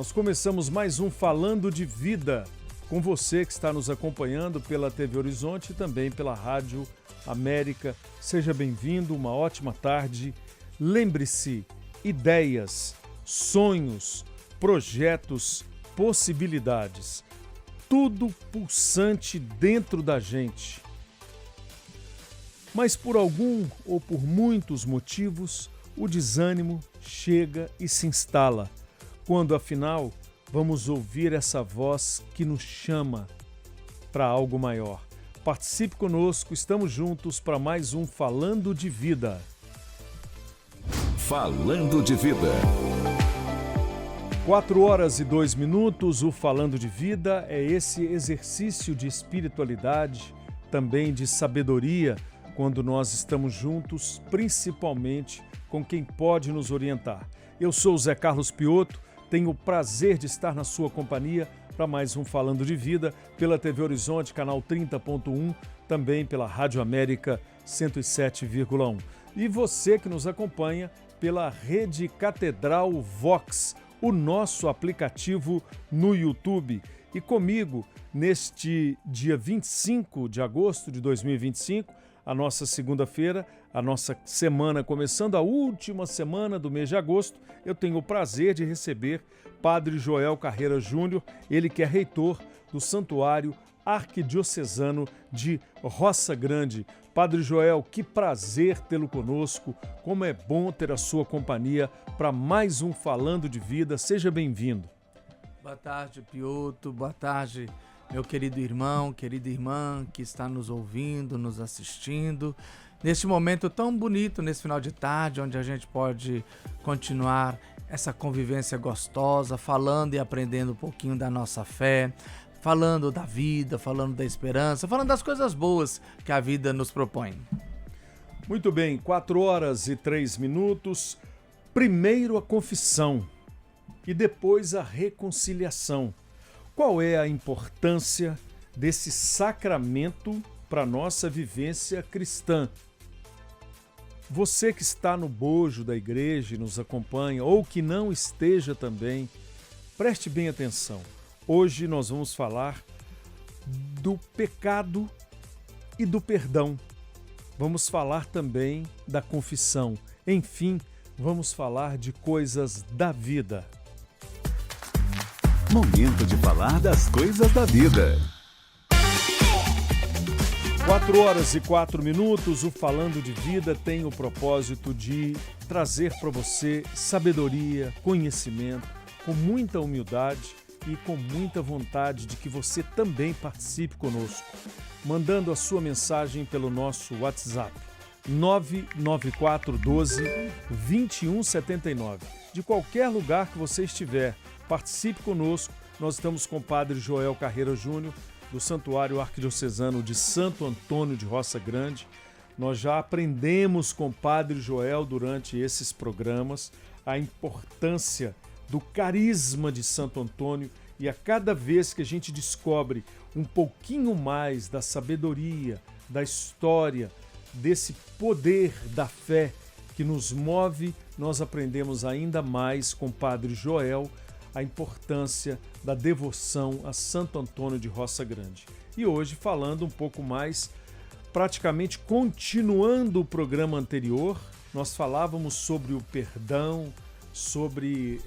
Nós começamos mais um Falando de Vida, com você que está nos acompanhando pela TV Horizonte e também pela Rádio América. Seja bem-vindo, uma ótima tarde. Lembre-se, ideias, sonhos, projetos, possibilidades, tudo pulsante dentro da gente. Mas por algum ou por muitos motivos, o desânimo chega e se instala, quando afinal vamos ouvir essa voz que nos chama para algo maior. Participe conosco, estamos juntos para mais um Falando de Vida. Falando de Vida. 4h02, o Falando de Vida é esse exercício de espiritualidade, também de sabedoria, quando nós estamos juntos, principalmente com quem pode nos orientar. Eu sou o Zé Carlos Piotto, tenho o prazer de estar na sua companhia para mais um Falando de Vida, pela TV Horizonte, canal 30.1, também pela Rádio América 107,1. E você que nos acompanha pela Rede Catedral Vox, o nosso aplicativo no YouTube. E comigo, neste dia 25 de agosto de 2025, a nossa segunda-feira, a nossa semana começando, a última semana do mês de agosto, eu tenho o prazer de receber Padre Joel Carreira Júnior, ele que é reitor do Santuário Arquidiocesano de Roça Grande. Padre Joel, que prazer tê-lo conosco, como é bom ter a sua companhia para mais um Falando de Vida. Seja bem-vindo. Boa tarde, Piotto, boa tarde, meu querido irmão, querida irmã que está nos ouvindo, nos assistindo, neste momento tão bonito, nesse final de tarde, onde a gente pode continuar essa convivência gostosa, falando e aprendendo um pouquinho da nossa fé, falando da vida, falando da esperança, falando das coisas boas que a vida nos propõe. Muito bem, 4h03, primeiro a confissão e depois a reconciliação. Qual é a importância desse sacramento para a nossa vivência cristã? Você que está no bojo da igreja e nos acompanha, ou que não esteja também, preste bem atenção. Hoje nós vamos falar do pecado e do perdão. Vamos falar também da confissão. Enfim, vamos falar de coisas da vida. Momento de falar das coisas da vida. 4h04, o Falando de Vida tem o propósito de trazer para você sabedoria, conhecimento, com muita humildade e com muita vontade de que você também participe conosco, mandando a sua mensagem pelo nosso WhatsApp 99412-2179. De qualquer lugar que você estiver, participe conosco. Nós estamos com o Padre Joel Carreira Júnior, do Santuário Arquidiocesano de Santo Antônio de Roça Grande. Nós já aprendemos com o Padre Joel durante esses programas a importância do carisma de Santo Antônio, e a cada vez que a gente descobre um pouquinho mais da sabedoria, da história, desse poder da fé que nos move, nós aprendemos ainda mais com o Padre Joel a importância da devoção a Santo Antônio de Roça Grande. E hoje, falando um pouco mais, praticamente continuando o programa anterior, nós falávamos sobre o perdão, sobre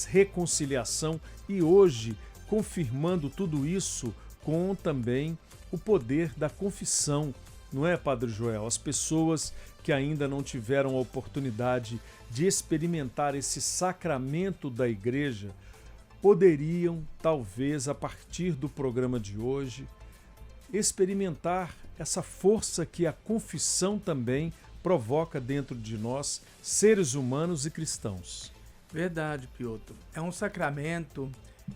reconciliação, e hoje, confirmando tudo isso com também o poder da confissão. Não é, Padre Joel? As pessoas que ainda não tiveram a oportunidade de experimentar esse sacramento da igreja poderiam, talvez, a partir do programa de hoje, experimentar essa força que a confissão também provoca dentro de nós, seres humanos e cristãos. Verdade, Piotto. É um sacramento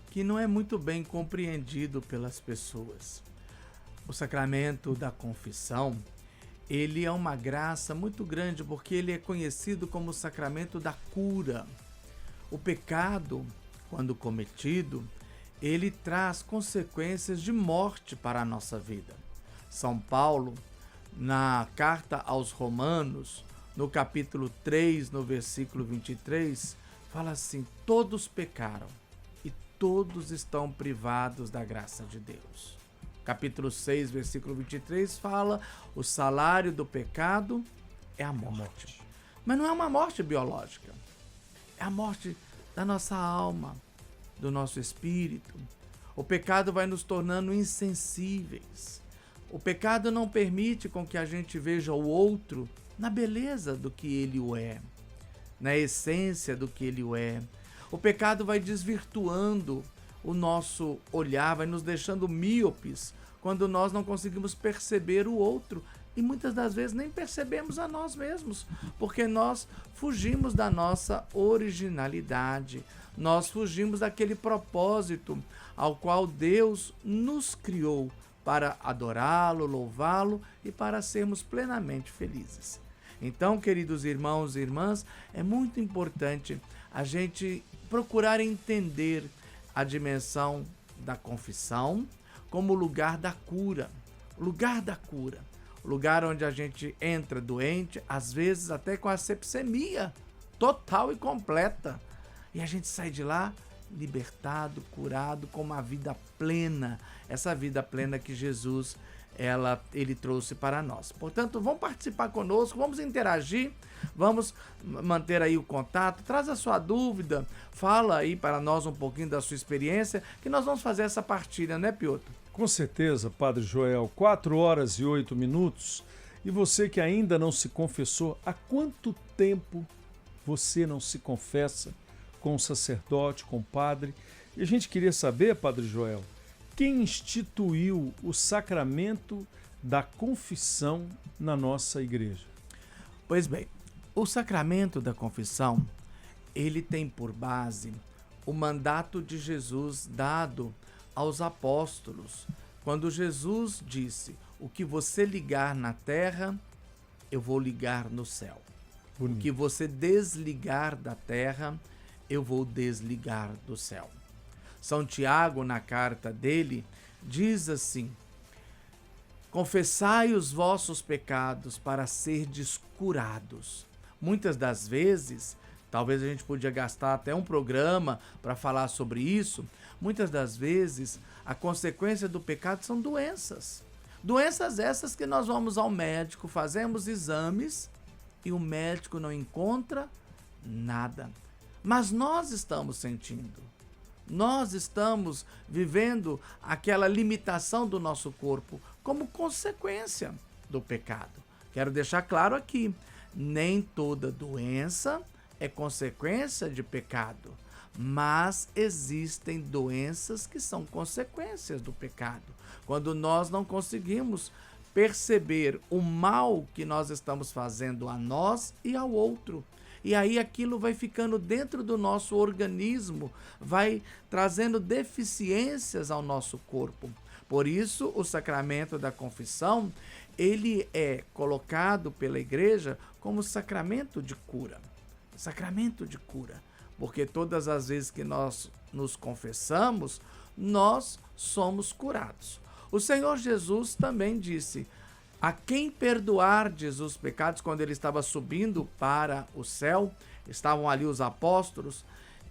que não é muito bem compreendido pelas pessoas. O sacramento da confissão, ele é uma graça muito grande porque ele é conhecido como o sacramento da cura. O pecado, quando cometido, ele traz consequências de morte para a nossa vida. São Paulo, na carta aos Romanos, no capítulo 3, no versículo 23, fala assim: todos pecaram e todos estão privados da graça de Deus. Capítulo 6, versículo 23 fala: o salário do pecado é a morte. Mas não é uma morte biológica. É a morte da nossa alma, do nosso espírito. O pecado vai nos tornando insensíveis. O pecado não permite com que a gente veja o outro na beleza do que ele o é, na essência do que ele o é. O pecado vai desvirtuando o nosso olhar, vai nos deixando míopes quando nós não conseguimos perceber o outro. E muitas das vezes nem percebemos a nós mesmos, porque nós fugimos da nossa originalidade, nós fugimos daquele propósito ao qual Deus nos criou para adorá-lo, louvá-lo e para sermos plenamente felizes. Então, queridos irmãos e irmãs, é muito importante a gente procurar entender a dimensão da confissão como lugar da cura, lugar da cura. Lugar onde a gente entra doente, às vezes até com a sepsemia total e completa. E a gente sai de lá libertado, curado, com uma vida plena. Essa vida plena que Jesus ele trouxe para nós. Portanto, vamos participar conosco, vamos interagir, vamos manter aí o contato, traz a sua dúvida, fala aí para nós um pouquinho da sua experiência, que nós vamos fazer essa partilha, né, Piotr? Com certeza, Padre Joel, 4h08. E você que ainda não se confessou, há quanto tempo você não se confessa com o sacerdote, com o padre? E a gente queria saber, Padre Joel, quem instituiu o sacramento da confissão na nossa igreja? Pois bem, o sacramento da confissão, ele tem por base o mandato de Jesus dado aos apóstolos, quando Jesus disse: o que você ligar na terra, eu vou ligar no céu. Bonito. O que você desligar da terra, eu vou desligar do céu. São Tiago, na carta dele, diz assim: confessai os vossos pecados para serdes curados. Muitas das vezes, talvez a gente podia gastar até um programa para falar sobre isso. Muitas das vezes, a consequência do pecado são doenças. Doenças essas que nós vamos ao médico, fazemos exames e o médico não encontra nada. Mas nós estamos sentindo. Nós estamos vivendo aquela limitação do nosso corpo como consequência do pecado. Quero deixar claro aqui, nem toda doença é consequência de pecado, mas existem doenças que são consequências do pecado. Quando nós não conseguimos perceber o mal que nós estamos fazendo a nós e ao outro. E aí aquilo vai ficando dentro do nosso organismo, vai trazendo deficiências ao nosso corpo. Por isso, o sacramento da confissão, ele é colocado pela igreja como sacramento de cura. Sacramento de cura. Porque todas as vezes que nós nos confessamos, nós somos curados. O Senhor Jesus também disse: a quem perdoardes os pecados, quando ele estava subindo para o céu, estavam ali os apóstolos,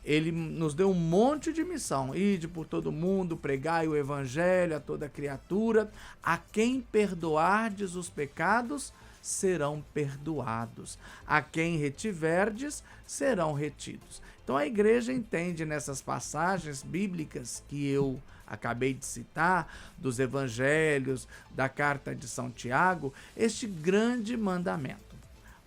ele nos deu um monte de missão: ide por todo mundo, pregai o evangelho a toda criatura. A quem perdoardes os pecados, serão perdoados. A quem retiverdes, serão retidos. Então a igreja entende nessas passagens bíblicas que eu acabei de citar, dos evangelhos, da carta de São Tiago, este grande mandamento.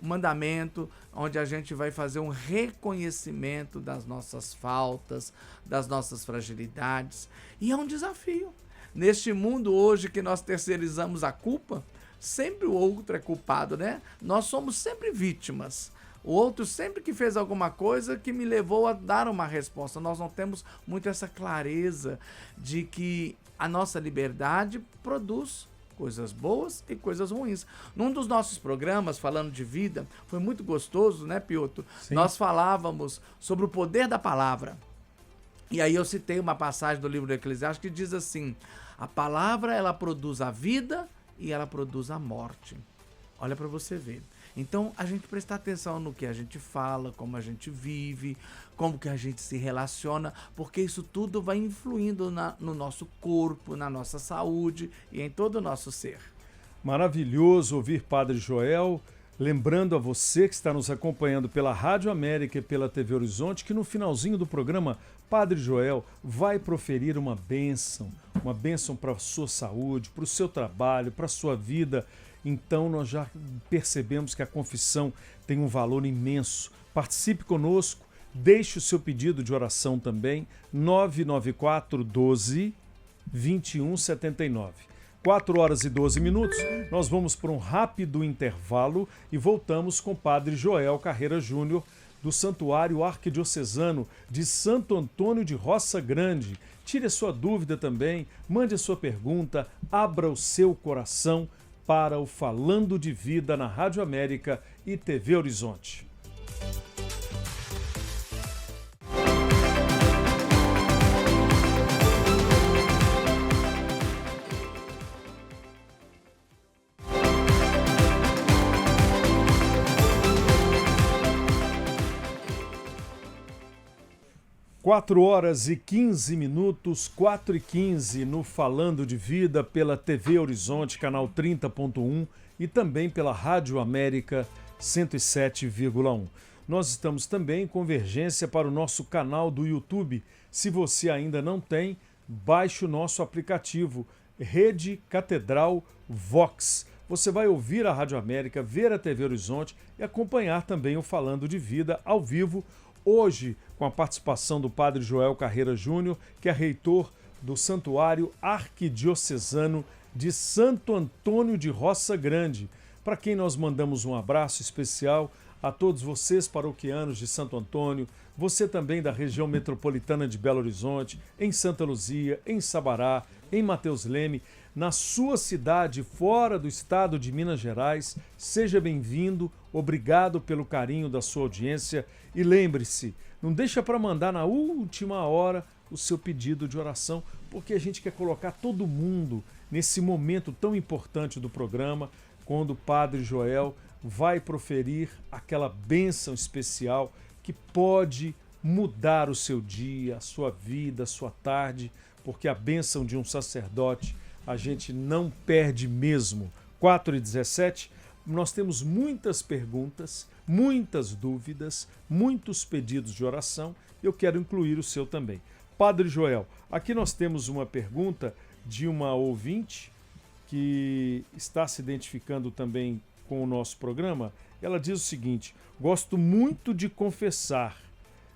Um mandamento onde a gente vai fazer um reconhecimento das nossas faltas, das nossas fragilidades. E é um desafio. Neste mundo hoje que nós terceirizamos a culpa, sempre o outro é culpado, né? Nós somos sempre vítimas. O outro sempre que fez alguma coisa que me levou a dar uma resposta. Nós não temos muito essa clareza de que a nossa liberdade produz coisas boas e coisas ruins. Num dos nossos programas, falando de vida, foi muito gostoso, né, Piotr? Sim. Nós falávamos sobre o poder da palavra. E aí eu citei uma passagem do livro do Eclesiastes que diz assim: a palavra, ela produz a vida e ela produz a morte. Olha para você ver. Então, a gente prestar atenção no que a gente fala, como a gente vive, como que a gente se relaciona, porque isso tudo vai influindo no nosso corpo, na nossa saúde e em todo o nosso ser. Maravilhoso ouvir Padre Joel. Lembrando a você que está nos acompanhando pela Rádio América e pela TV Horizonte que no finalzinho do programa, Padre Joel vai proferir uma bênção para a sua saúde, para o seu trabalho, para a sua vida. Então nós já percebemos que a confissão tem um valor imenso. Participe conosco, deixe o seu pedido de oração também, 994 12 21 79. 4 horas e 12 minutos, nós vamos para um rápido intervalo e voltamos com o Padre Joel Carreira Júnior, do Santuário Arquidiocesano de Santo Antônio de Roça Grande. Tire a sua dúvida também, mande a sua pergunta, abra o seu coração para o Falando de Vida na Rádio América e TV Horizonte. Quatro horas e 15 minutos, 4h15 no Falando de Vida pela TV Horizonte, canal 30.1 e também pela Rádio América 107,1. Nós estamos também em convergência para o nosso canal do YouTube. Se você ainda não tem, baixe o nosso aplicativo Rede Catedral Vox. Você vai ouvir a Rádio América, ver a TV Horizonte e acompanhar também o Falando de Vida ao vivo. Hoje, com a participação do Padre Joel Carreira Júnior, que é reitor do Santuário Arquidiocesano de Santo Antônio de Roça Grande, para quem nós mandamos um abraço especial a todos vocês paroquianos de Santo Antônio, você também da região metropolitana de Belo Horizonte, em Santa Luzia, em Sabará, em Mateus Leme, na sua cidade, fora do estado de Minas Gerais. Seja bem-vindo, obrigado pelo carinho da sua audiência e lembre-se, não deixa para mandar na última hora o seu pedido de oração, porque a gente quer colocar todo mundo nesse momento tão importante do programa, quando o Padre Joel vai proferir aquela bênção especial que pode mudar o seu dia, a sua vida, a sua tarde, porque a bênção de um sacerdote a gente não perde mesmo. 4h17, nós temos muitas perguntas, muitas dúvidas, muitos pedidos de oração. Eu quero incluir o seu também. Padre Joel, aqui nós temos uma pergunta de uma ouvinte que está se identificando também com o nosso programa. Ela diz o seguinte: gosto muito de confessar,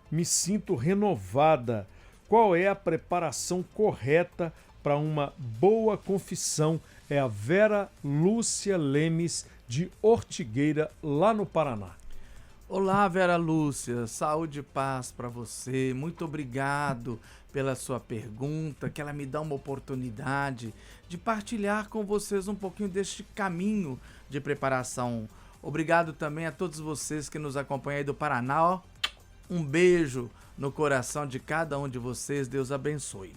me sinto renovada. Qual é a preparação correta para uma boa confissão? É a Vera Lúcia Lemes, de Ortigueira, lá no Paraná. Olá, Vera Lúcia, saúde e paz para você. Muito obrigado pela sua pergunta, que ela me dá uma oportunidade de partilhar com vocês um pouquinho deste caminho de preparação. Obrigado também a todos vocês que nos acompanham aí do Paraná. Um beijo no coração de cada um de vocês. Deus abençoe.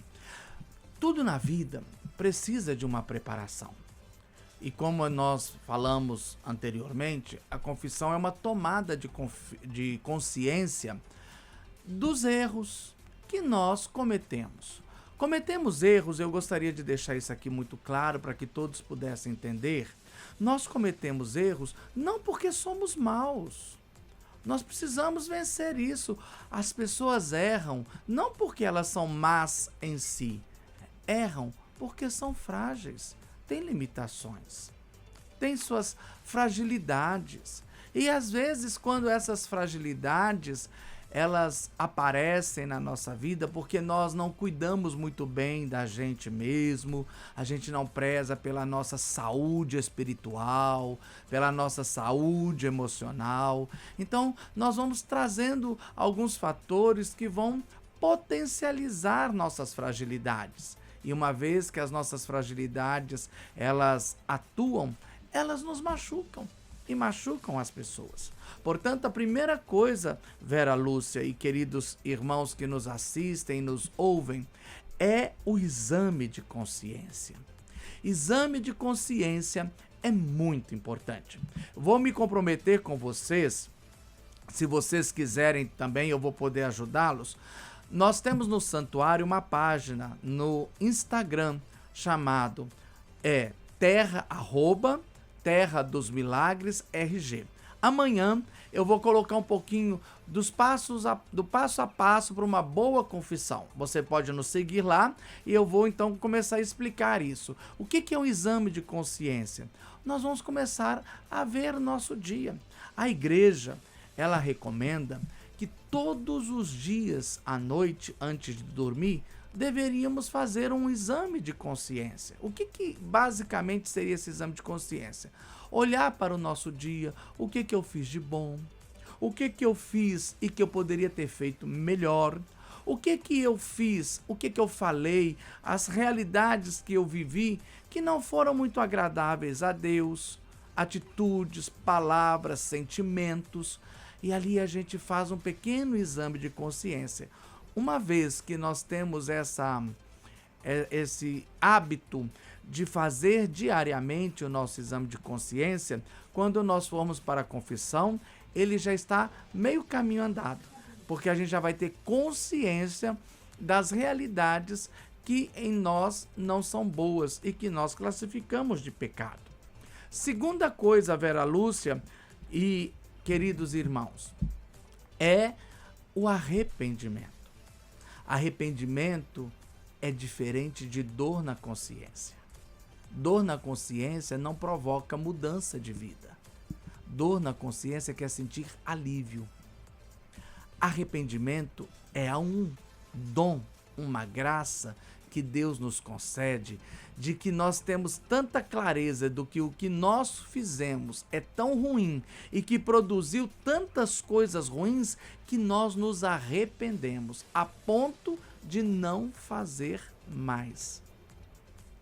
Tudo na vida precisa de uma preparação. E como nós falamos anteriormente, a confissão é uma tomada de consciência dos erros que nós cometemos. Cometemos erros, eu gostaria de deixar isso aqui muito claro para que todos pudessem entender. Nós cometemos erros não porque somos maus. Nós precisamos vencer isso. As pessoas erram não porque elas são más em si. Erram porque são frágeis, têm limitações, têm suas fragilidades. E às vezes, quando essas fragilidades elas aparecem na nossa vida porque nós não cuidamos muito bem da gente mesmo, a gente não preza pela nossa saúde espiritual, pela nossa saúde emocional. Então, nós vamos trazendo alguns fatores que vão potencializar nossas fragilidades. E uma vez que as nossas fragilidades, elas atuam, elas nos machucam e machucam as pessoas. Portanto, a primeira coisa, Vera Lúcia e queridos irmãos que nos assistem e nos ouvem, é o exame de consciência. Exame de consciência é muito importante. Vou me comprometer com vocês, se vocês quiserem também, eu vou poder ajudá-los. Nós temos no santuário uma página no Instagram chamado Terra dos Milagres RG. Amanhã eu vou colocar um pouquinho do passo a passo para uma boa confissão. Você pode nos seguir lá e eu vou então começar a explicar isso. O que é um exame de consciência? Nós vamos começar a ver o nosso dia. A igreja, ela recomenda que todos os dias à noite, antes de dormir, deveríamos fazer um exame de consciência. O que basicamente seria esse exame de consciência? Olhar para o nosso dia, o que eu fiz de bom, o que eu fiz e que eu poderia ter feito melhor, o que eu fiz, o que eu falei, as realidades que eu vivi que não foram muito agradáveis a Deus, atitudes, palavras, sentimentos, e ali a gente faz um pequeno exame de consciência. Uma vez que nós temos esse hábito de fazer diariamente o nosso exame de consciência, quando nós formos para a confissão, ele já está meio caminho andado, porque a gente já vai ter consciência das realidades que em nós não são boas e que nós classificamos de pecado. Segunda coisa, Vera Lúcia e queridos irmãos, é o arrependimento. Arrependimento é diferente de dor na consciência. Dor na consciência não provoca mudança de vida. Dor na consciência quer sentir alívio. Arrependimento é um dom, uma graça que Deus nos concede, de que nós temos tanta clareza do que o que nós fizemos é tão ruim e que produziu tantas coisas ruins que nós nos arrependemos a ponto de não fazer mais.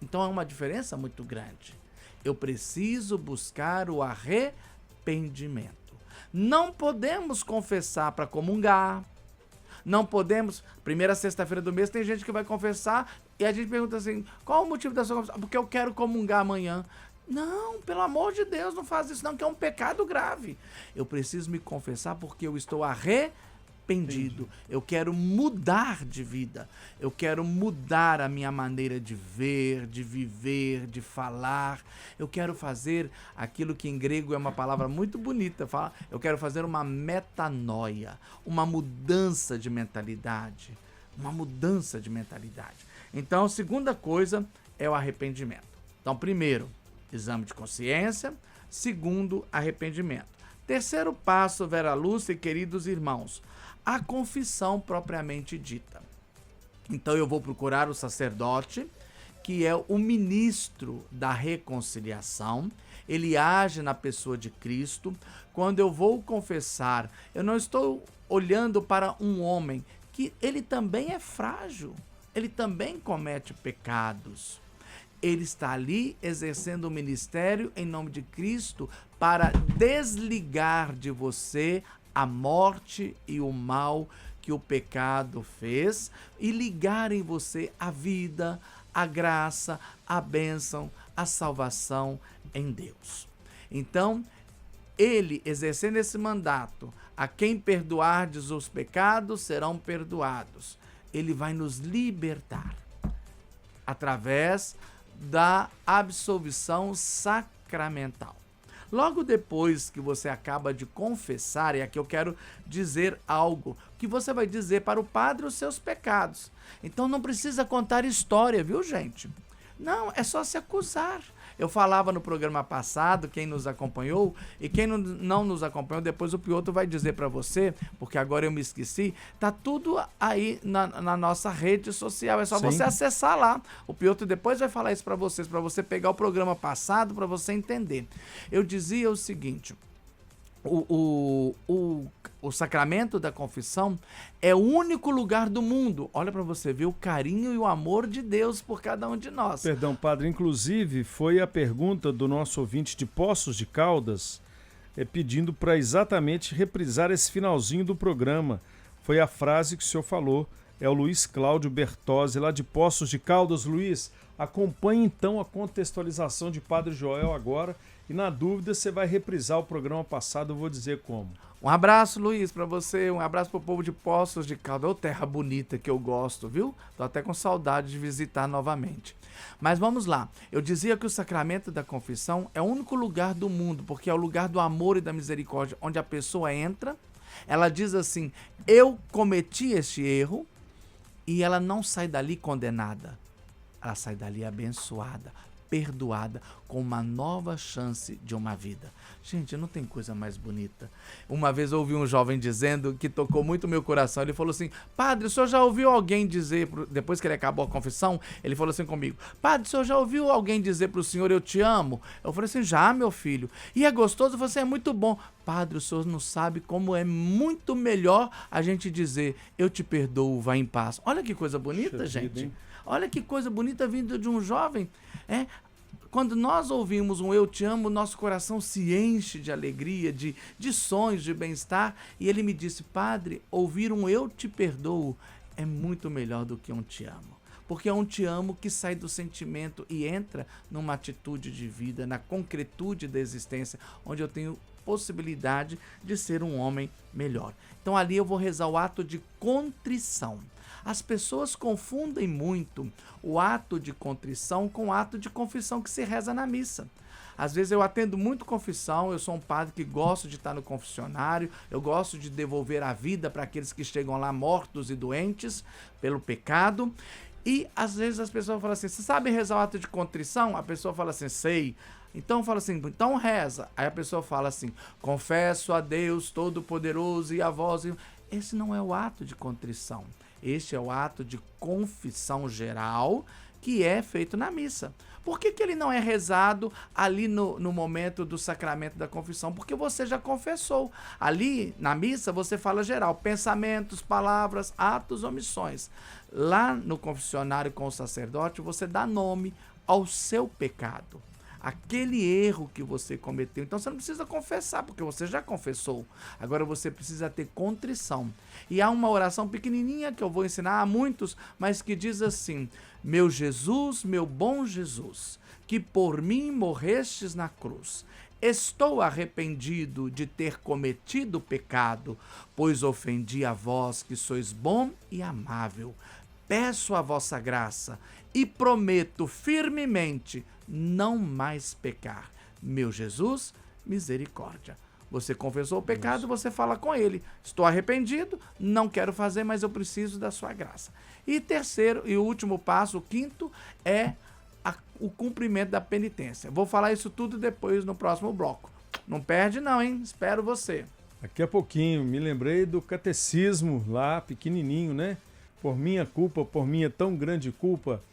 Então é uma diferença muito grande. Eu preciso buscar o arrependimento. Não podemos confessar para comungar. Não podemos. Primeira sexta-feira do mês tem gente que vai confessar e a gente pergunta assim: qual o motivo da sua confissão? Porque eu quero comungar amanhã. Não, pelo amor de Deus, não faz isso não, que é um pecado grave. Eu preciso me confessar porque eu estou arrependido. Eu quero mudar de vida. Eu quero mudar a minha maneira de ver, de viver, de falar. Eu quero fazer aquilo que em grego é uma palavra muito bonita. Eu quero fazer uma metanoia, uma mudança de mentalidade. Uma mudança de mentalidade. Então, a segunda coisa é o arrependimento. Então, primeiro, exame de consciência. Segundo, arrependimento. Terceiro passo, Vera Lúcia e queridos irmãos, a confissão propriamente dita. Então eu vou procurar o sacerdote, que é o ministro da reconciliação. Ele age na pessoa de Cristo. Quando eu vou confessar, eu não estou olhando para um homem que ele também é frágil, ele também comete pecados. Ele está ali exercendo o ministério em nome de Cristo para desligar de você a morte e o mal que o pecado fez e ligar em você a vida, a graça, a bênção, a salvação em Deus. Então, ele exercendo esse mandato, a quem perdoardes os pecados serão perdoados. Ele vai nos libertar através da absolvição sacramental. Logo depois que você acaba de confessar, e aqui eu quero dizer algo, que você vai dizer para o padre os seus pecados. Então não precisa contar história, viu, gente? Não, é só se acusar. Eu falava no programa passado, quem nos acompanhou, e quem não nos acompanhou, depois o Piotr vai dizer para você, porque agora eu me esqueci, tá tudo aí na nossa rede social, é só você acessar lá. O Piotr depois vai falar isso para você pegar o programa passado, para você entender. Eu dizia o seguinte, o sacramento da confissão é o único lugar do mundo, olha para você ver o carinho e o amor de Deus por cada um de nós. Perdão, padre, inclusive foi a pergunta do nosso ouvinte de Poços de Caldas, pedindo para exatamente reprisar esse finalzinho do programa. Foi a frase que o senhor falou é o Luiz Cláudio Bertozzi, lá de Poços de Caldas. Luiz, acompanhe então a contextualização de Padre Joel agora e, na dúvida, você vai reprisar o programa passado, eu vou dizer como. Um abraço, Luiz, pra você, um abraço pro povo de Poços de Caldas. Ô, terra bonita que eu gosto, viu? Tô até com saudade de visitar novamente. Mas vamos lá, eu dizia que o sacramento da confissão é o único lugar do mundo, porque é o lugar do amor e da misericórdia, onde a pessoa entra, ela diz assim, eu cometi este erro, e ela não sai dali condenada, ela sai dali abençoada, perdoada, com uma nova chance de uma vida. Gente, não tem coisa mais bonita. Uma vez eu ouvi um jovem dizendo que tocou muito meu coração. Ele falou assim, padre, o senhor já ouviu alguém dizer, depois que ele acabou a confissão, ele falou assim comigo, padre, o senhor já ouviu alguém dizer para o senhor, eu te amo? Eu falei assim, já, meu filho. E é gostoso? Você é muito bom. Padre, o senhor não sabe como é muito melhor a gente dizer, eu te perdoo, vá em paz. Olha que coisa bonita, gente. Olha que coisa bonita vinda de um jovem. Quando nós ouvimos um eu te amo, nosso coração se enche de alegria, de sonhos, de bem-estar. E ele me disse, padre, ouvir um eu te perdoo é muito melhor do que um te amo. Porque é um te amo que sai do sentimento e entra numa atitude de vida, na concretude da existência, onde eu tenho possibilidade de ser um homem melhor. Então ali eu vou rezar o ato de contrição. As pessoas confundem muito o ato de contrição com o ato de confissão que se reza na missa. Às vezes eu atendo muito confissão, eu sou um padre que gosto de estar no confessionário, eu gosto de devolver a vida para aqueles que chegam lá mortos e doentes pelo pecado. E às vezes as pessoas falam assim, você sabe rezar o ato de contrição? A pessoa fala assim, sei. Então fala assim, então reza. Aí a pessoa fala assim, confesso a Deus Todo-Poderoso e a vós. Esse não é o ato de contrição. Este é o ato de confissão geral que é feito na missa. Por que ele não é rezado ali no momento do sacramento da confissão? Porque você já confessou. Ali na missa você fala geral, pensamentos, palavras, atos, omissões. Lá no confessionário com o sacerdote você dá nome ao seu pecado. Aquele erro que você cometeu. Então você não precisa confessar, porque você já confessou. Agora você precisa ter contrição. E há uma oração pequenininha que eu vou ensinar a muitos, mas que diz assim, meu Jesus, meu bom Jesus, que por mim morrestes na cruz. Estou arrependido de ter cometido pecado, pois ofendi a vós que sois bom e amável. Peço a vossa graça e prometo firmemente não mais pecar. Meu Jesus, misericórdia. Você confessou o pecado, você fala com ele. Estou arrependido, não quero fazer, mas eu preciso da sua graça. E terceiro e último passo, o quinto, é o cumprimento da penitência. Vou falar isso tudo depois no próximo bloco. Não perde não, hein? Espero você. Daqui a pouquinho, me lembrei do catecismo lá, pequenininho, né? Por minha culpa, por minha tão grande culpa.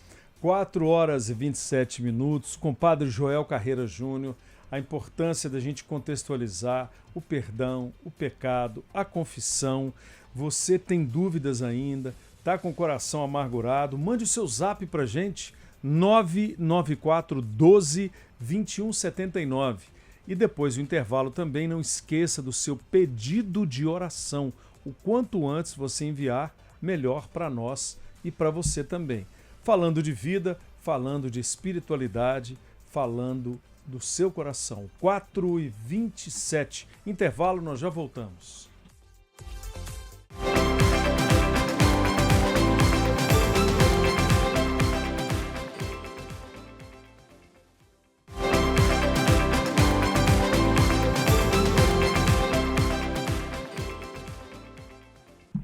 4 horas e 27 minutos, com Padre Joel Carreira Júnior, a importância da gente contextualizar o perdão, o pecado, a confissão. Você tem dúvidas ainda, tá com o coração amargurado? Mande o seu zap pra gente, 994 12 21 79. E depois do intervalo também não esqueça do seu pedido de oração. O quanto antes você enviar, melhor para nós e para você também. Falando de vida, falando de espiritualidade, falando do seu coração. 4h27. Intervalo, nós já voltamos.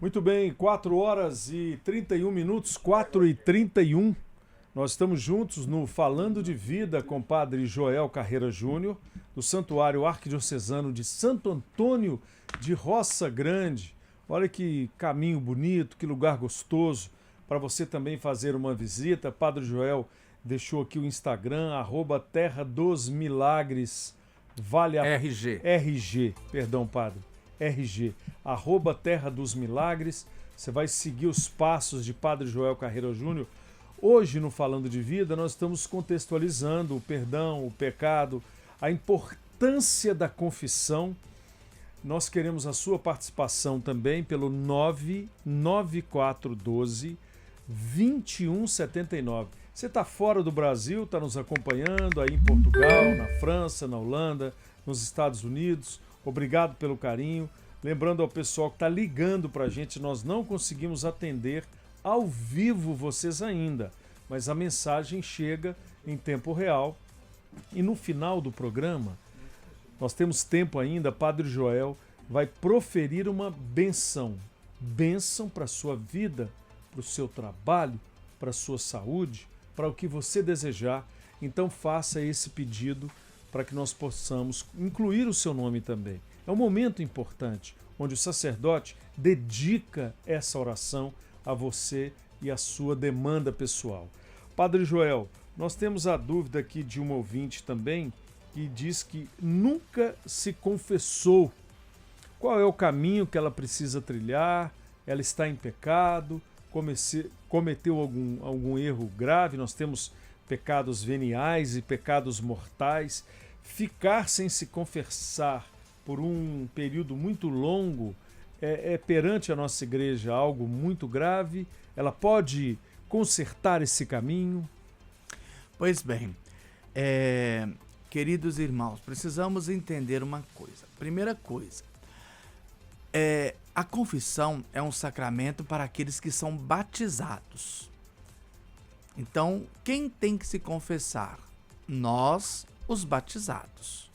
Muito bem, 4 horas e 31 minutos, 4h31. Nós estamos juntos no Falando de Vida com o Padre Joel Carreira Júnior, do Santuário Arquidiocesano de Santo Antônio de Roça Grande. Olha que caminho bonito, que lugar gostoso para você também fazer uma visita. Padre Joel deixou aqui o Instagram, @Terra dos Milagres. Vale a... RG, perdão, Padre. RG, @Terra dos Milagres. Você vai seguir os passos de Padre Joel Carreira Júnior. Hoje, no Falando de Vida, nós estamos contextualizando o perdão, o pecado, a importância da confissão Nós queremos a sua participação também pelo 99412 2179. Você está fora do Brasil, está nos acompanhando aí em Portugal, na França, na Holanda, nos Estados Unidos. Obrigado pelo carinho. Lembrando ao pessoal que está ligando para a gente, nós não conseguimos atender ao vivo vocês ainda, mas a mensagem chega em tempo real. E no final do programa, nós temos tempo ainda, Padre Joel vai proferir uma bênção. Bênção para a sua vida, para o seu trabalho, para a sua saúde, para o que você desejar. Então faça esse pedido para que nós possamos incluir o seu nome também. É um momento importante, onde o sacerdote dedica essa oração a você e a sua demanda pessoal. Padre Joel, nós temos a dúvida aqui de um ouvinte também, que diz que nunca se confessou. Qual é o caminho que ela precisa trilhar? Ela está em pecado? Cometeu algum erro grave? Nós temos pecados veniais e pecados mortais. Ficar sem se confessar por um período muito longo é perante a nossa igreja algo muito grave? Ela pode consertar esse caminho? Pois bem, queridos irmãos, precisamos entender uma coisa. Primeira coisa, a confissão é um sacramento para aqueles que são batizados. Então, quem tem que se confessar? Nós, os batizados.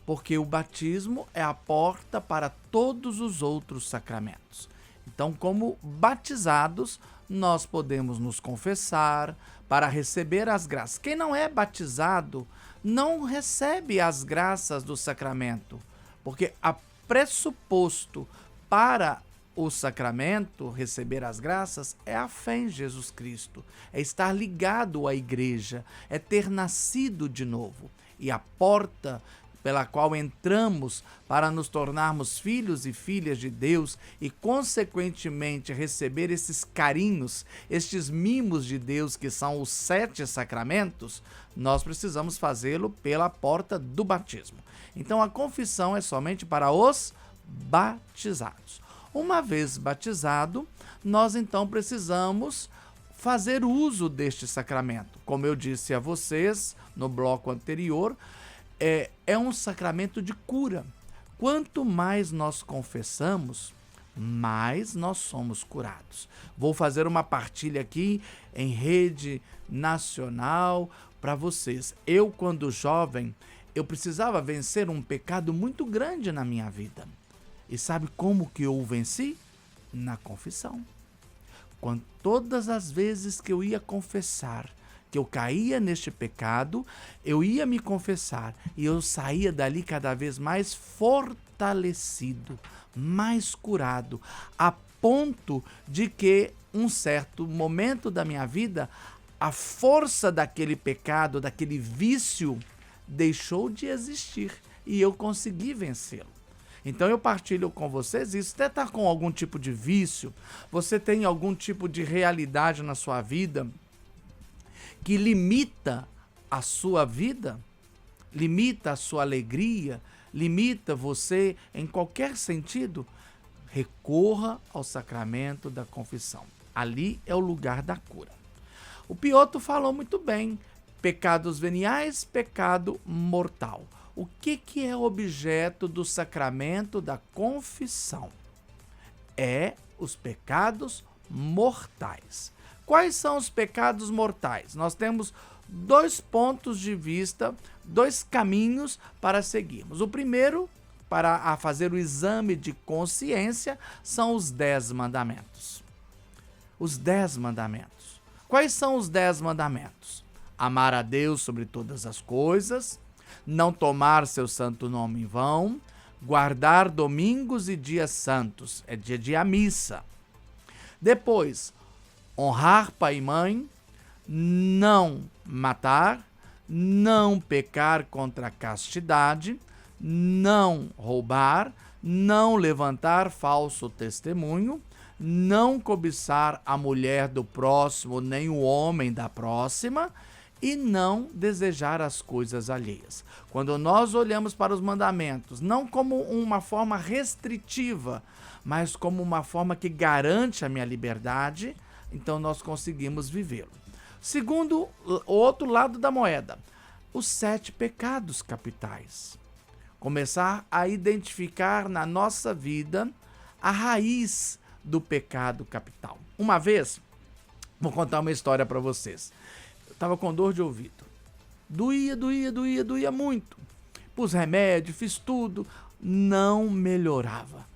Porque o batismo é a porta para todos os outros sacramentos. Então, como batizados, nós podemos nos confessar para receber as graças. Quem não é batizado não recebe as graças do sacramento, porque a pressuposto para o sacramento receber as graças é a fé em Jesus Cristo, é estar ligado à igreja, é ter nascido de novo. E a porta pela qual entramos para nos tornarmos filhos e filhas de Deus e, consequentemente, receber esses carinhos, estes mimos de Deus que são os 7 sacramentos, nós precisamos fazê-lo pela porta do batismo. Então, a confissão é somente para os batizados. Uma vez batizado, nós então precisamos fazer uso deste sacramento. Como eu disse a vocês no bloco anterior, é um sacramento de cura. Quanto mais nós confessamos, mais nós somos curados. Vou fazer uma partilha aqui em rede nacional para vocês. Eu, quando jovem, eu precisava vencer um pecado muito grande na minha vida. E sabe como que eu o venci? Na confissão. Todas as vezes que eu ia confessar, que eu caía neste pecado, eu ia me confessar e eu saía dali cada vez mais fortalecido, mais curado, a ponto de que um certo momento da minha vida, a força daquele pecado, daquele vício, deixou de existir e eu consegui vencê-lo. Então eu partilho com vocês isso. Você está com algum tipo de vício, você tem algum tipo de realidade na sua vida que limita a sua vida, limita a sua alegria, limita você em qualquer sentido, recorra ao sacramento da confissão. Ali é o lugar da cura. O Piotr falou muito bem, pecados veniais, pecado mortal. O que é objeto do sacramento da confissão? É os pecados mortais. Quais são os pecados mortais? Nós temos 2 pontos de vista, 2 caminhos para seguirmos. O primeiro, para fazer o exame de consciência, são os 10 mandamentos. Os 10 mandamentos. Quais são os 10 mandamentos? Amar a Deus sobre todas as coisas, não tomar seu santo nome em vão, guardar domingos e dias santos, é dia de a missa. Depois, honrar pai e mãe, não matar, não pecar contra a castidade, não roubar, não levantar falso testemunho, não cobiçar a mulher do próximo nem o homem da próxima e não desejar as coisas alheias. Quando nós olhamos para os mandamentos, não como uma forma restritiva, mas como uma forma que garante a minha liberdade, então nós conseguimos vivê-lo. Segundo, o outro lado da moeda, os 7 pecados capitais. Começar a identificar na nossa vida a raiz do pecado capital. Uma vez, vou contar uma história para vocês. Eu estava com dor de ouvido. Doía muito. Pus remédio, fiz tudo, não melhorava.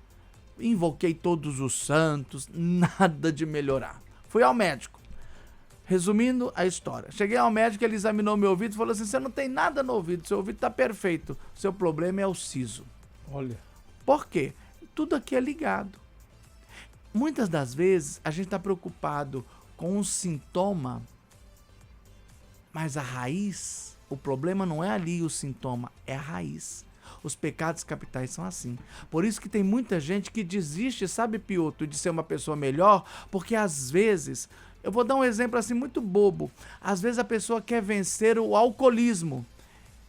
Invoquei todos os santos, nada de melhorar. Fui ao médico. Resumindo a história, cheguei ao médico, ele examinou meu ouvido e falou assim: você não tem nada no ouvido, seu ouvido está perfeito, seu problema é o siso. Olha. Por quê? Tudo aqui é ligado. Muitas das vezes a gente está preocupado com um sintoma, mas a raiz, o problema não é ali o sintoma, é a raiz. Os pecados capitais são assim. Por isso que tem muita gente que desiste, sabe, Piotr, de ser uma pessoa melhor, porque às vezes, eu vou dar um exemplo assim muito bobo, às vezes a pessoa quer vencer o alcoolismo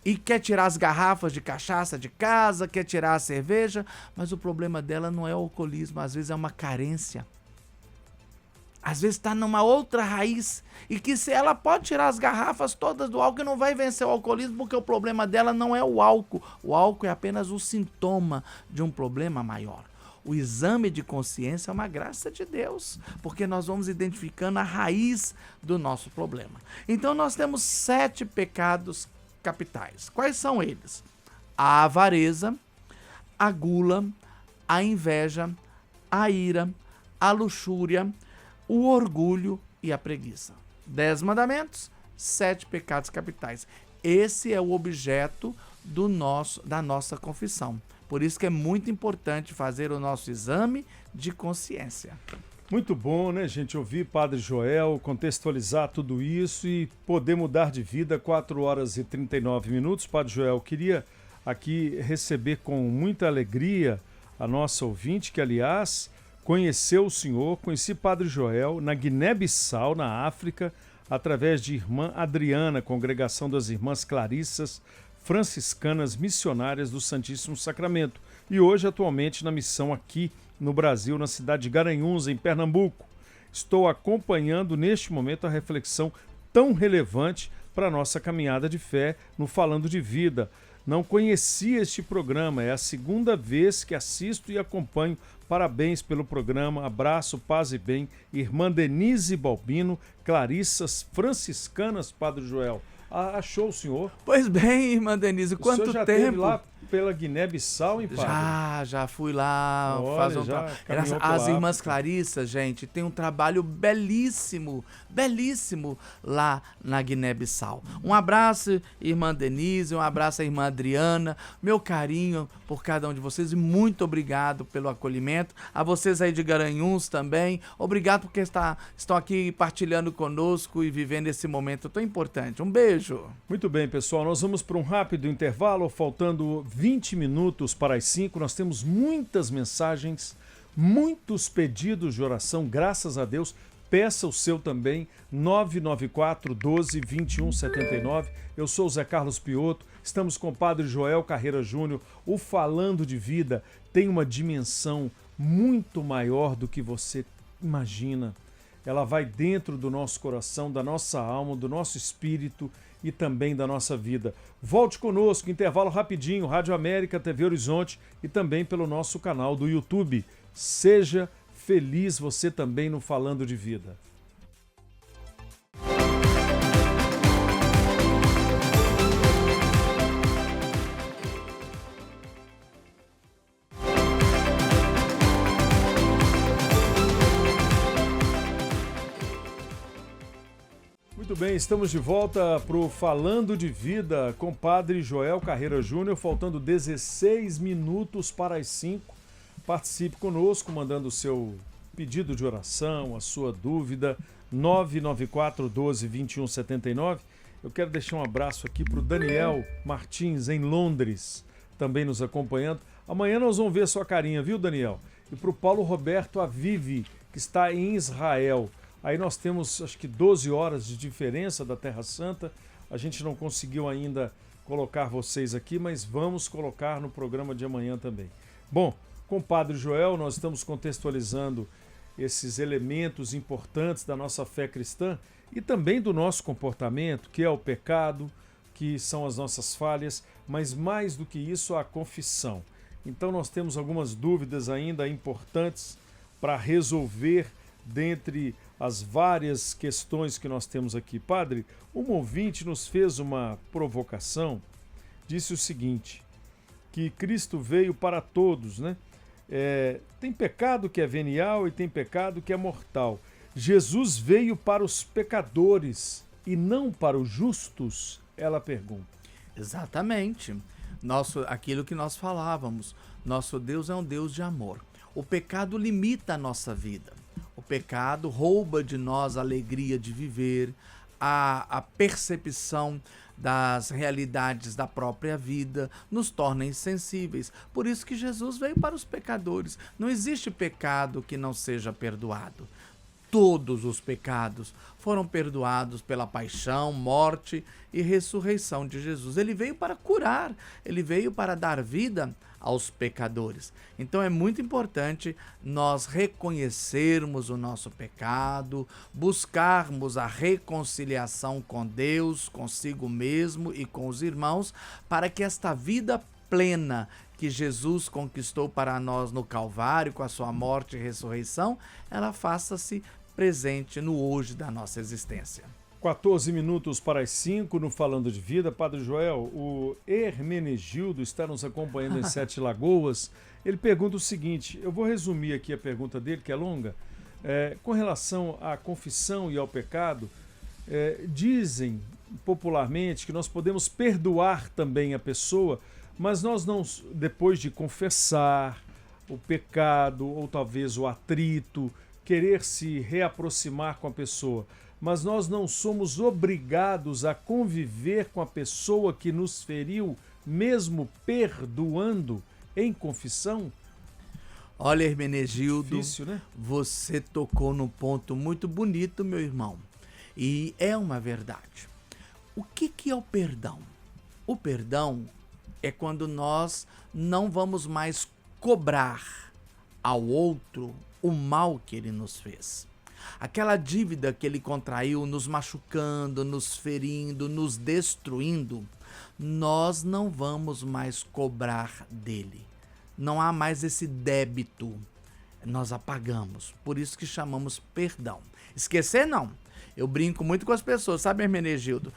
e quer tirar as garrafas de cachaça de casa, quer tirar a cerveja, mas o problema dela não é o alcoolismo, às vezes é uma carência. Às vezes está numa outra raiz e que se ela pode tirar as garrafas todas do álcool e não vai vencer o alcoolismo, porque o problema dela não é o álcool é apenas o sintoma de um problema maior. O exame de consciência é uma graça de Deus, porque nós vamos identificando a raiz do nosso problema. Então nós temos 7 pecados capitais. Quais são eles? A avareza, a gula, a inveja, a ira, a luxúria, o orgulho e a preguiça. 10 mandamentos, 7 pecados capitais. Esse é o objeto da nossa confissão. Por isso que é muito importante fazer o nosso exame de consciência. Muito bom, né, gente? Ouvir Padre Joel, contextualizar tudo isso e poder mudar de vida. 4 horas e 39 minutos. Padre Joel, queria aqui receber com muita alegria a nossa ouvinte, que, aliás, conheceu o senhor, conheci Padre Joel na Guiné-Bissau, na África, através de irmã Adriana, congregação das Irmãs Clarissas Franciscanas Missionárias do Santíssimo Sacramento, e hoje atualmente na missão aqui no Brasil, na cidade de Garanhuns, em Pernambuco. Estou acompanhando neste momento a reflexão tão relevante para a nossa caminhada de fé no Falando de Vida. Não conhecia este programa, é a segunda vez que assisto e acompanho. Parabéns pelo programa, abraço, paz e bem. Irmã Denise Balbino, Clarissas Franciscanas, Padre Joel. Achou o senhor? Pois bem, irmã Denise, quanto tempo? O senhor já esteve lá pela Guiné-Bissau, hein, padre? Já fui lá. Olha, As Irmãs Clarissas, gente, tem um trabalho belíssimo lá na Guiné-Bissau. Um abraço, irmã Denise, um abraço à irmã Adriana, meu carinho por cada um de vocês e muito obrigado pelo acolhimento. A vocês aí de Garanhuns também, obrigado porque estão aqui partilhando conosco e vivendo esse momento tão importante. Um beijo. Muito bem, pessoal, nós vamos para um rápido intervalo, faltando 20 minutos para as 5, nós temos muitas mensagens, muitos pedidos de oração, graças a Deus. Peça o seu também, 994 12 21 79. Eu sou o Zé Carlos Piotr, estamos com o Padre Joel Carreira Júnior. O Falando de Vida tem uma dimensão muito maior do que você imagina. Ela vai dentro do nosso coração, da nossa alma, do nosso espírito e também da nossa vida. Volte conosco, intervalo rapidinho, Rádio América, TV Horizonte e também pelo nosso canal do YouTube. Seja feliz você também no Falando de Vida. Muito bem, estamos de volta para o Falando de Vida com o Padre Joel Carreira Júnior, faltando 16 minutos para as 5. Participe conosco, mandando o seu pedido de oração, a sua dúvida, 994 12 21 79. Eu quero deixar um abraço aqui para o Daniel Martins, em Londres, também nos acompanhando. Amanhã nós vamos ver sua carinha, viu, Daniel? E para o Paulo Roberto Avive, que está em Israel. Aí nós temos, acho que 12 horas de diferença da Terra Santa. A gente não conseguiu ainda colocar vocês aqui, mas vamos colocar no programa de amanhã também. Bom, com o Padre Joel, nós estamos contextualizando esses elementos importantes da nossa fé cristã e também do nosso comportamento, que é o pecado, que são as nossas falhas, mas mais do que isso, a confissão. Então nós temos algumas dúvidas ainda importantes para resolver dentre as várias questões que nós temos aqui. Padre, um ouvinte nos fez uma provocação, disse o seguinte, que Cristo veio para todos, né? Tem pecado que é venial e tem pecado que é mortal. Jesus veio para os pecadores e não para os justos? Ela pergunta. Exatamente. Aquilo que nós falávamos, nosso Deus é um Deus de amor. O pecado limita a nossa vida. O pecado rouba de nós a alegria de viver, a percepção das realidades da própria vida, nos torna insensíveis. Por isso que Jesus veio para os pecadores. Não existe pecado que não seja perdoado. Todos os pecados foram perdoados pela paixão, morte e ressurreição de Jesus. Ele veio para curar, ele veio para dar vida aos pecadores. Então é muito importante nós reconhecermos o nosso pecado, buscarmos a reconciliação com Deus, consigo mesmo e com os irmãos, para que esta vida plena que Jesus conquistou para nós no Calvário, com a sua morte e ressurreição, ela faça-se presente no hoje da nossa existência. 14 minutos para as 5 no Falando de Vida. Padre Joel, o Hermenegildo está nos acompanhando em Sete Lagoas. Ele pergunta o seguinte, eu vou resumir aqui a pergunta dele, que é longa. Com relação à confissão e ao pecado, dizem popularmente que nós podemos perdoar também a pessoa, mas nós não, depois de confessar o pecado ou talvez o atrito, querer se reaproximar com a pessoa, mas nós não somos obrigados a conviver com a pessoa que nos feriu, mesmo perdoando em confissão? Olha, Hermenegildo, difícil, né? Você tocou num ponto muito bonito, meu irmão, e é uma verdade. O que é o perdão? O perdão é quando nós não vamos mais cobrar ao outro o mal que ele nos fez. Aquela dívida que ele contraiu, nos machucando, nos ferindo, nos destruindo, nós não vamos mais cobrar dele. Não há mais esse débito. Nós apagamos. Por isso que chamamos perdão. Esquecer, não. Eu brinco muito com as pessoas, sabe, Hermenegildo?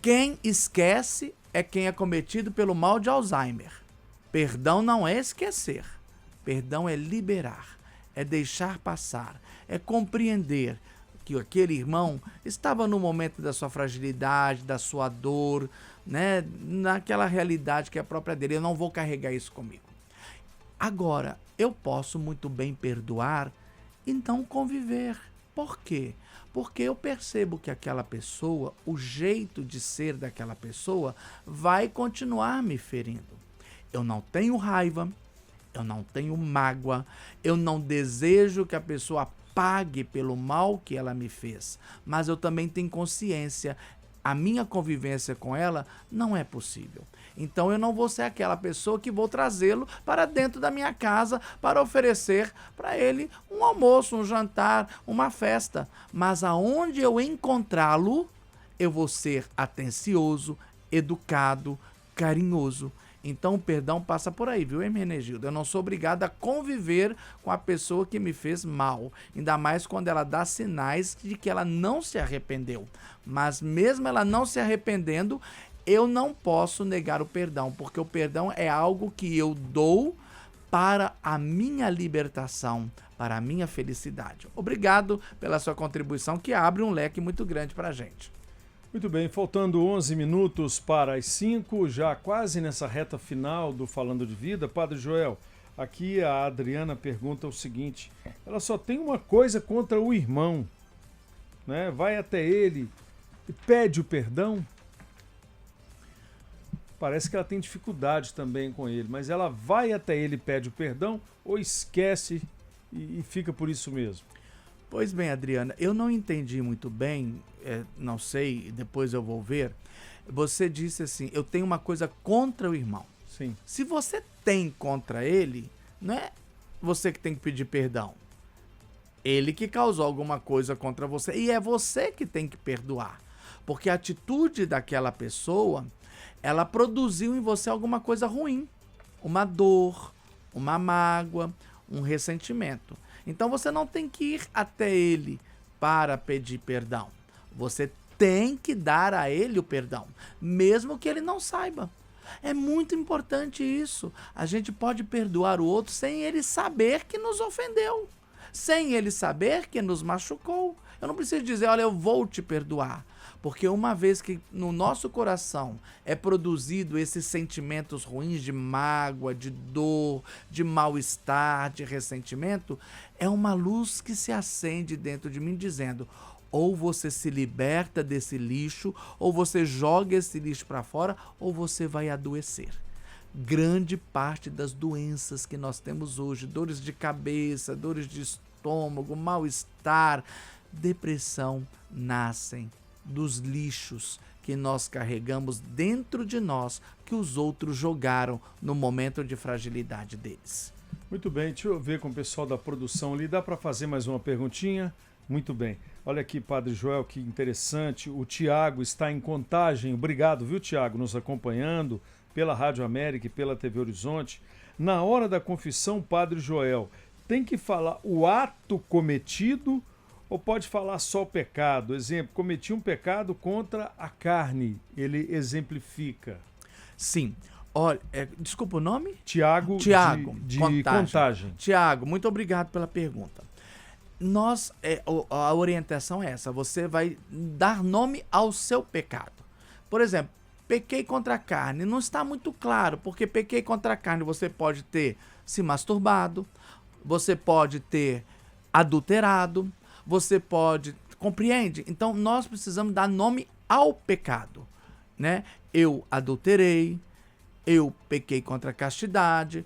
Quem esquece é quem é cometido pelo mal de Alzheimer. Perdão não é esquecer. Perdão é liberar, é deixar passar, é compreender que aquele irmão estava no momento da sua fragilidade, da sua dor, né, naquela realidade que é própria dele. Eu não vou carregar isso comigo. Agora, eu posso muito bem perdoar e não conviver. Por quê? Porque eu percebo que aquela pessoa, o jeito de ser daquela pessoa, vai continuar me ferindo. Eu não tenho raiva, eu não tenho mágoa, eu não desejo que a pessoa pague pelo mal que ela me fez, mas eu também tenho consciência, a minha convivência com ela não é possível. Então eu não vou ser aquela pessoa que vou trazê-lo para dentro da minha casa para oferecer para ele um almoço, um jantar, uma festa, mas aonde eu encontrá-lo, eu vou ser atencioso, educado, carinhoso. Então o perdão passa por aí, viu, Hermenegildo? Eu não sou obrigado a conviver com a pessoa que me fez mal, ainda mais quando ela dá sinais de que ela não se arrependeu. Mas mesmo ela não se arrependendo, eu não posso negar o perdão, porque o perdão é algo que eu dou para a minha libertação, para a minha felicidade. Obrigado pela sua contribuição, que abre um leque muito grande para a gente. Muito bem, faltando 11 minutos para as 5, já quase nessa reta final do Falando de Vida. Padre Joel, aqui a Adriana pergunta o seguinte, ela só tem uma coisa contra o irmão, né? Vai até ele e pede o perdão. Parece que ela tem dificuldade também com ele, mas ela vai até ele e pede o perdão ou esquece e fica por isso mesmo? Pois bem, Adriana, eu não entendi muito bem, não sei, depois eu vou ver. Você disse assim, eu tenho uma coisa contra o irmão. Sim. Se você tem contra ele, não é você que tem que pedir perdão. Ele que causou alguma coisa contra você e é você que tem que perdoar. Porque a atitude daquela pessoa, ela produziu em você alguma coisa ruim. Uma dor, uma mágoa, um ressentimento. Então você não tem que ir até ele para pedir perdão. Você tem que dar a ele o perdão, mesmo que ele não saiba. É muito importante isso. A gente pode perdoar o outro sem ele saber que nos ofendeu, sem ele saber que nos machucou. Eu não preciso dizer, olha, eu vou te perdoar. Porque uma vez que no nosso coração é produzido esses sentimentos ruins de mágoa, de dor, de mal-estar, de ressentimento, é uma luz que se acende dentro de mim dizendo, ou você se liberta desse lixo, ou você joga esse lixo para fora, ou você vai adoecer. Grande parte das doenças que nós temos hoje, dores de cabeça, dores de estômago, mal-estar, depressão, nascem dos lixos que nós carregamos dentro de nós, que os outros jogaram no momento de fragilidade deles. Muito bem, deixa eu ver com o pessoal da produção ali. Dá para fazer mais uma perguntinha? Muito bem. Olha aqui, Padre Joel, que interessante. O Tiago está em Contagem. Obrigado, viu, Tiago, nos acompanhando pela Rádio América e pela TV Horizonte. Na hora da confissão, Padre Joel, tem que falar o ato cometido ou pode falar só o pecado? Exemplo, cometi um pecado contra a carne. Ele exemplifica. Sim. Olha, desculpa o nome? Tiago de Contagem. Tiago, muito obrigado pela pergunta. A orientação é essa. Você vai dar nome ao seu pecado. Por exemplo, pequei contra a carne. Não está muito claro, porque pequei contra a carne você pode ter se masturbado, você pode ter adulterado, você pode... Compreende? Então, nós precisamos dar nome ao pecado, né? Eu adulterei, eu pequei contra a castidade,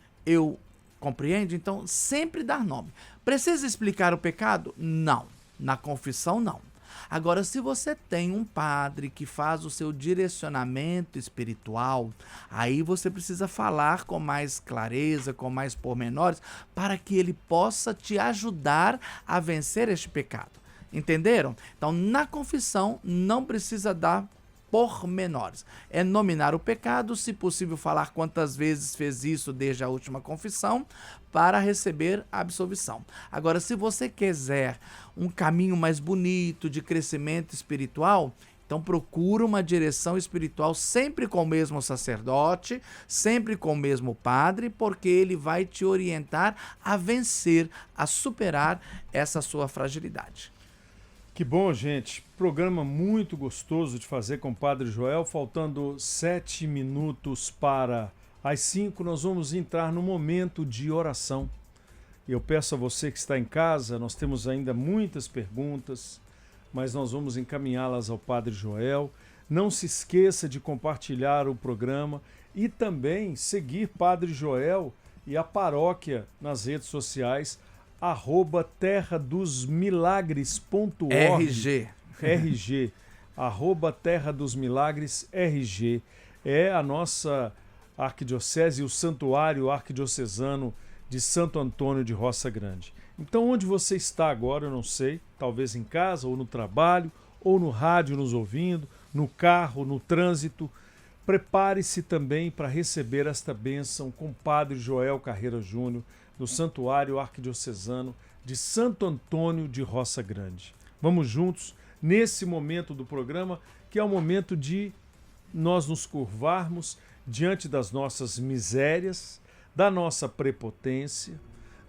compreende? Então, sempre dar nome. Precisa explicar o pecado? Não. Na confissão, não. Agora, se você tem um padre que faz o seu direcionamento espiritual, aí você precisa falar com mais clareza, com mais pormenores, para que ele possa te ajudar a vencer este pecado. Entenderam? Então, na confissão, não precisa dar pormenores. É nominar o pecado, se possível falar quantas vezes fez isso desde a última confissão, para receber a absolvição. Agora, se você quiser um caminho mais bonito de crescimento espiritual, então procura uma direção espiritual sempre com o mesmo sacerdote, sempre com o mesmo padre, porque ele vai te orientar a vencer, a superar essa sua fragilidade. Que bom, gente. Programa muito gostoso de fazer com o Padre Joel. Faltando 7 minutos para as 5, nós vamos entrar no momento de oração. Eu peço a você que está em casa, nós temos ainda muitas perguntas, mas nós vamos encaminhá-las ao Padre Joel. Não se esqueça de compartilhar o programa e também seguir Padre Joel e a paróquia nas redes sociais, @terradosmilagres.org. RG, @terradosmilagres.rg. É a nossa arquidiocese e o santuário arquidiocesano de Santo Antônio de Roça Grande. Então, onde você está agora, eu não sei, talvez em casa, ou no trabalho, ou no rádio nos ouvindo, no carro, no trânsito, prepare-se também para receber esta bênção com o Padre Joel Carreira Júnior, do Santuário Arquidiocesano de Santo Antônio de Roça Grande. Vamos juntos nesse momento do programa, que é o momento de nós nos curvarmos diante das nossas misérias, da nossa prepotência,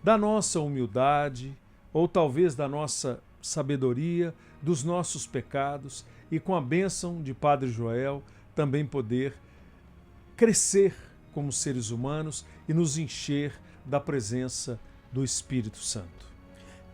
da nossa humildade, ou talvez da nossa sabedoria, dos nossos pecados, e com a bênção de Padre Joel também poder crescer como seres humanos e nos encher da presença do Espírito Santo.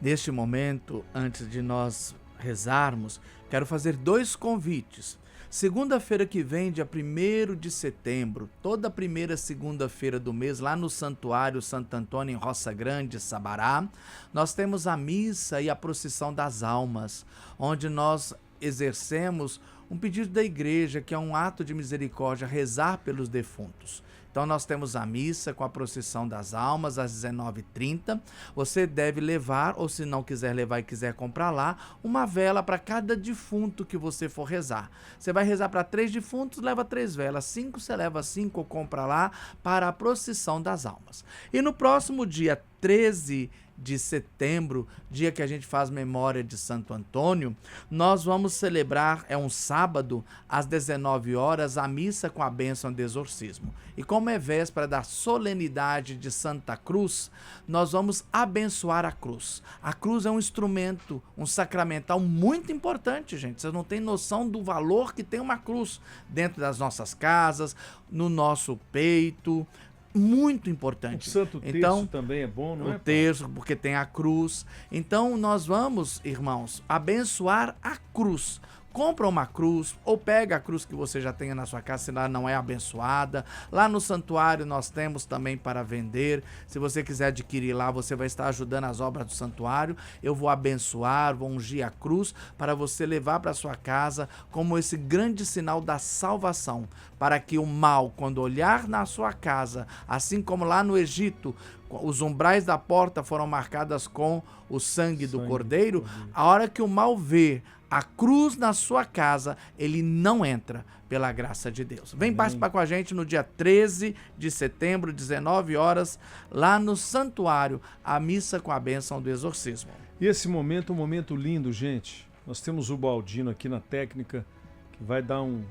Neste momento, antes de nós rezarmos, quero fazer 2 convites. Segunda-feira que vem, dia 1º de setembro, toda primeira segunda-feira do mês, lá no Santuário Santo Antônio, em Roça Grande, Sabará, nós temos a missa e a procissão das almas, onde nós exercemos um pedido da igreja, que é um ato de misericórdia, rezar pelos defuntos. Então nós temos a missa com a procissão das almas às 19h30. Você deve levar, ou se não quiser levar e quiser comprar lá, uma vela para cada defunto que você for rezar. Você vai rezar para 3 defuntos, leva 3 velas. 5 você leva 5 ou compra lá para a procissão das almas. E no próximo dia 13 de setembro, dia que a gente faz memória de Santo Antônio, nós vamos celebrar, é um sábado, às 19 horas, a missa com a bênção de exorcismo. E como é véspera da solenidade de Santa Cruz, nós vamos abençoar a cruz. A cruz é um instrumento, um sacramental muito importante, gente. Vocês não têm noção do valor que tem uma cruz dentro das nossas casas, no nosso peito. Muito importante. O Santo Terço então, também é bom, não é? O terço, porque tem a cruz. Então nós vamos, irmãos, abençoar a cruz. Compra uma cruz ou pega a cruz que você já tenha na sua casa, se ela não é abençoada. Lá no santuário nós temos também para vender. Se você quiser adquirir lá, você vai estar ajudando as obras do santuário. Eu vou abençoar, vou ungir a cruz para você levar para sua casa como esse grande sinal da salvação, para que o mal, quando olhar na sua casa, assim como lá no Egito, os umbrais da porta foram marcadas com o sangue do cordeiro, a hora que o mal vê a cruz na sua casa, ele não entra, pela graça de Deus. Vem participar com a gente no dia 13 de setembro, 19 horas, lá no santuário, a missa com a bênção do exorcismo. E esse momento é um momento lindo, gente. Nós temos o Baldino aqui na técnica, que vai dar um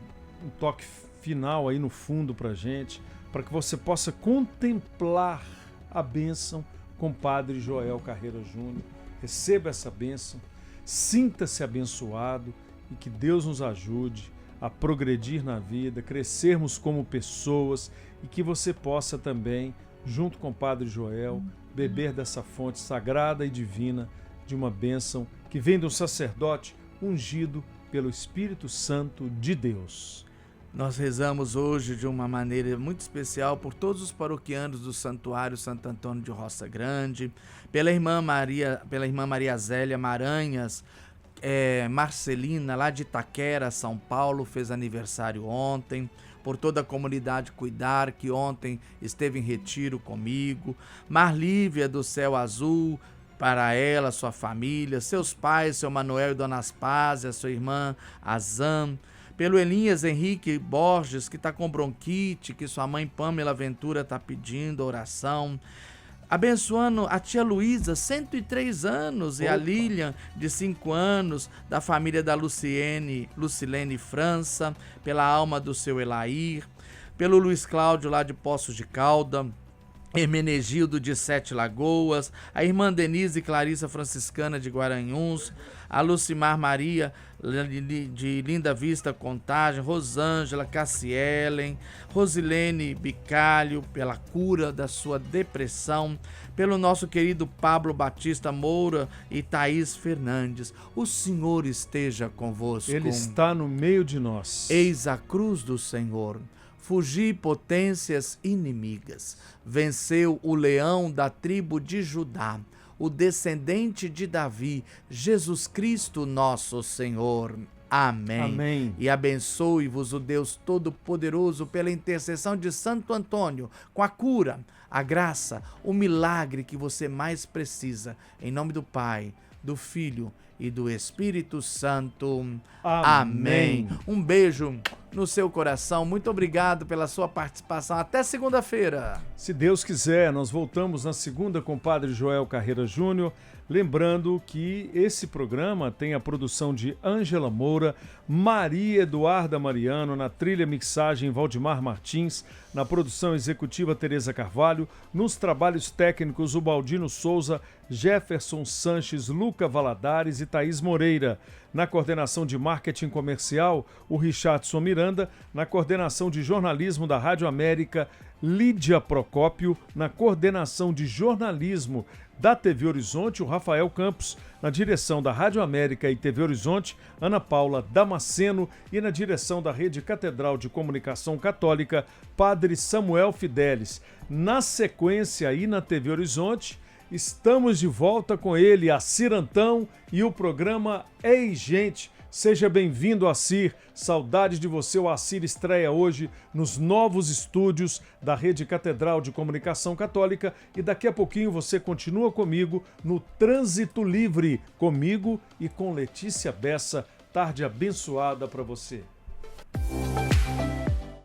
toque final aí no fundo pra gente, para que você possa contemplar a bênção com o Padre Joel Carreira Júnior. Receba essa bênção, sinta-se abençoado e que Deus nos ajude a progredir na vida, crescermos como pessoas e que você possa também, junto com o Padre Joel, beber dessa fonte sagrada e divina de uma bênção que vem do sacerdote ungido pelo Espírito Santo de Deus. Nós rezamos hoje de uma maneira muito especial por todos os paroquianos do Santuário Santo Antônio de Roça Grande, pela irmã Maria Zélia Maranhas, Marcelina, lá de Itaquera, São Paulo, fez aniversário ontem, por toda a comunidade Cuidar, que ontem esteve em retiro comigo, Marlívia do Céu Azul, para ela, sua família, seus pais, seu Manuel e Dona Aspásia, sua irmã Azam, pelo Elias Henrique Borges, que está com bronquite, que sua mãe Pamela Ventura está pedindo oração. Abençoando a tia Luísa, 103 anos, e a Lilian, de 5 anos, da família da Lucilene França, pela alma do seu Elair, pelo Luiz Cláudio, lá de Poços de Calda, Hermenegildo de Sete Lagoas, a irmã Denise Clarissa Franciscana de Guaranhuns, a Lucimar Maria de Linda Vista Contagem, Rosângela, Cassielen, Rosilene Bicalho, pela cura da sua depressão, pelo nosso querido Pablo Batista Moura e Thaís Fernandes. O Senhor esteja convosco. Ele está no meio de nós. Eis a cruz do Senhor. Fugi potências inimigas. Venceu o leão da tribo de Judá, o descendente de Davi, Jesus Cristo nosso Senhor. Amém. Amém. E abençoe-vos o Deus Todo-Poderoso pela intercessão de Santo Antônio, com a cura, a graça, o milagre que você mais precisa. Em nome do Pai, do Filho e do Espírito Santo. Amém. Um beijo no seu coração. Muito obrigado pela sua participação. Até segunda-feira. Se Deus quiser, nós voltamos na segunda com o Padre Joel Carreira Júnior. Lembrando que esse programa tem a produção de Ângela Moura, Maria Eduarda Mariano, na trilha mixagem Valdemar Martins, na produção executiva Tereza Carvalho, nos trabalhos técnicos o Baldino Souza, Jefferson Sanches, Luca Valadares e Thaís Moreira. Na coordenação de marketing comercial, o Richardson Miranda. Na coordenação de jornalismo da Rádio América, Lídia Procópio. Na coordenação de jornalismo da TV Horizonte, o Rafael Campos. Na direção da Rádio América e TV Horizonte, Ana Paula Damasceno. E na direção da Rede Catedral de Comunicação Católica, Padre Samuel Fidelis. Na sequência, aí na TV Horizonte, estamos de volta com ele, Assir Antão, e o programa Ei Gente. Seja bem-vindo, Assir. Saudade de você. O Assir estreia hoje nos novos estúdios da Rede Catedral de Comunicação Católica e daqui a pouquinho você continua comigo no Trânsito Livre, comigo e com Letícia Bessa. Tarde abençoada para você.